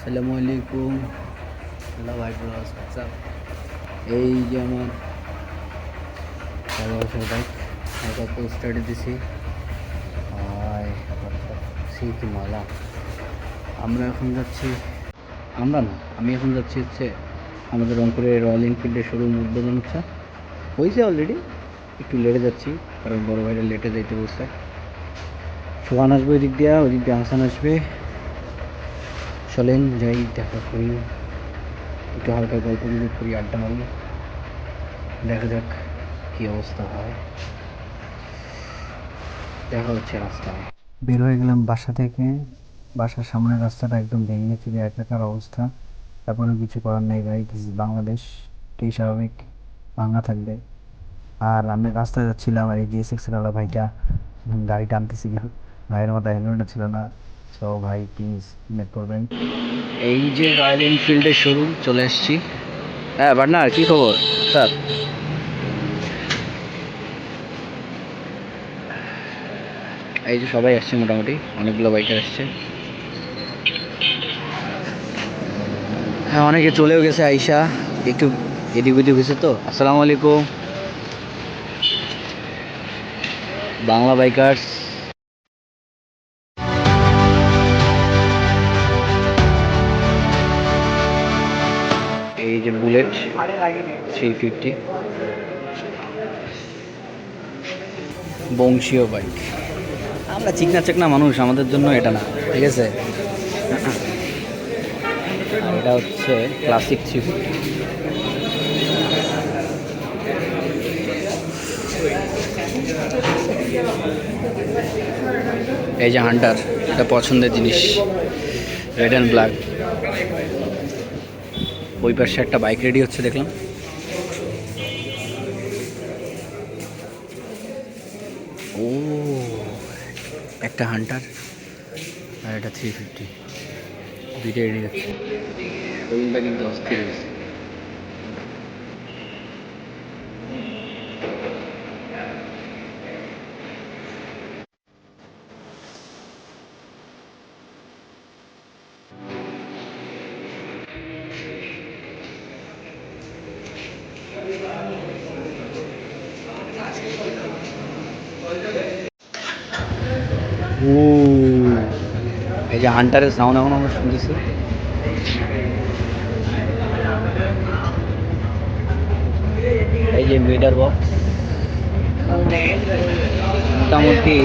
আসসালামু আলাইকুম। হ্যালো ভাই ব্রস, হোয়াটসঅ্যাপ। এই যে আমার বড় বছর বাইক, একটা পোস্টারে দিছি। আর সে কি মজা! আমরা এখন যাচ্ছি, আমরা না, আমি এখন যাচ্ছি হচ্ছে আমাদের রংপুরে রয়্যাল এনফিল্ডের শোরুম উদ্বোধন হয়েছে অলরেডি। একটু লেটে যাচ্ছি কারণ বড় ভাইরা লেটে যাইতে বসছে। সোহান আসবে ওই দিক দিয়ে হাসান আসবে। চলেন যাই, দেখা করি, একটু হালকা গল্প গুজব করি, আড্ডা মারি, দেখা যাক কী অবস্থা হয়। দেখা হচ্ছে রাস্তায়। বের হয়ে গেলাম বাসা থেকে। বাসার সামনের রাস্তাটা একদম ভেঙে চুরে একাকার অবস্থা। তারপরে কিছু করার নেই ভাই, দিস ইজ বাংলাদেশ, এটাই স্বাভাবিক, ভাঙা থাকবে। আর আমি রাস্তায় যাচ্ছিলাম, আর এই জিএসএক্স এর আলা ভাইটা গাড়ি টানতেছিল, ভাইয়ের মাথায় হেলমেটও ছিল না। সো ভাই প্লিজ মেক করবেন। এই যে রয়্যাল এনফিল্ডের শোরুম চলে এসেছি। হ্যাঁ পার্টনার, কী খবর স্যার? এই যে সবাই আসছে, মোটামুটি অনেকগুলো বাইকার আসছে। হ্যাঁ, অনেকে চলেও গেছে আইসা, একটু এদিক ওদিক হয়েছে তো। আসসালামু আলাইকুম বাংলা বাইকার্স। এই যে বুলেট 350, বংশীয় বাইক। আমরা চিকনা চাকনা মানুষ, আমাদের জন্য এটা না, ঠিক আছে। এটা হচ্ছে ক্লাসিক 350। এই যে হান্টার, এটা পছন্দের জিনিস, রেড অ্যান্ড ব্ল্যাক। ওই পাশে একটা বাইক রেডি হচ্ছে দেখলাম। ও, একটা হান্টার আর একটা 350, দুইটা রেডি হচ্ছে। শোরুমটা কিন্তু অস্থির হয়েছে। ও, এই যে হান্টারের সাউন্ড এখন আমরা শুনতেছি। এই যে মিটার বক্স, মোটামুটি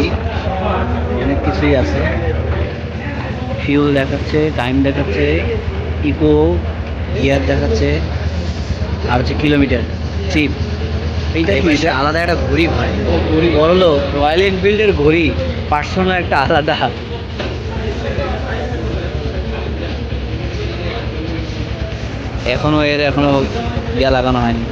অনেক কিছুই আছে। ফিউল দেখাচ্ছে, টাইম দেখাচ্ছে, ইকো গিয়ার দেখাচ্ছে, আর হচ্ছে কিলোমিটার ট্রিপ। এইটা কি, এটা আলাদা একটা ঘড়ি ভাই। ও ঘড়ি বললো, রয়্যাল এনফিল্ডের ঘড়ি, পার্সোনাল একটা আলাদা। এখনো ইয়া লাগানো হয়নি।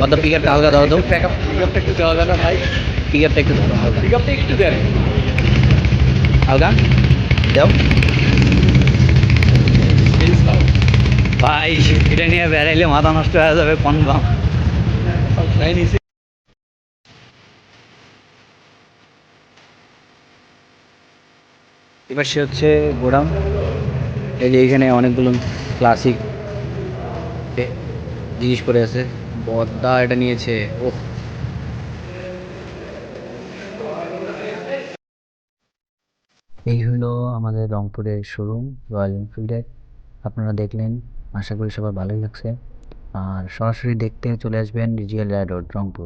কত পিকআপটা হালকা দাও তো, পিকআপটা একটু দেওয়া যায় না ভাই? পিকআপটা একটু দাও হালকা, পিকআপটা একটু দেন হালকা দাও ভাই। এটা নিয়ে বেড়াইলে মাথা নষ্ট হয়ে যাবে কনফার্ম। এবার সে হচ্ছে গোডাউন। এই যে এখানে অনেকগুলো ক্লাসিক জিনিস পরে আছে। বদ্দা এটা নিয়েছে। ও, এই হলো আমাদের রংপুরের শোরুম রয়্যাল এনফিল্ডের। আপনারা দেখলেন, আশা করি সবার ভালোই লাগছে। আর সরাসরি দেখতে চলে আসবেন রিজিয়াল রোড, রংপুর।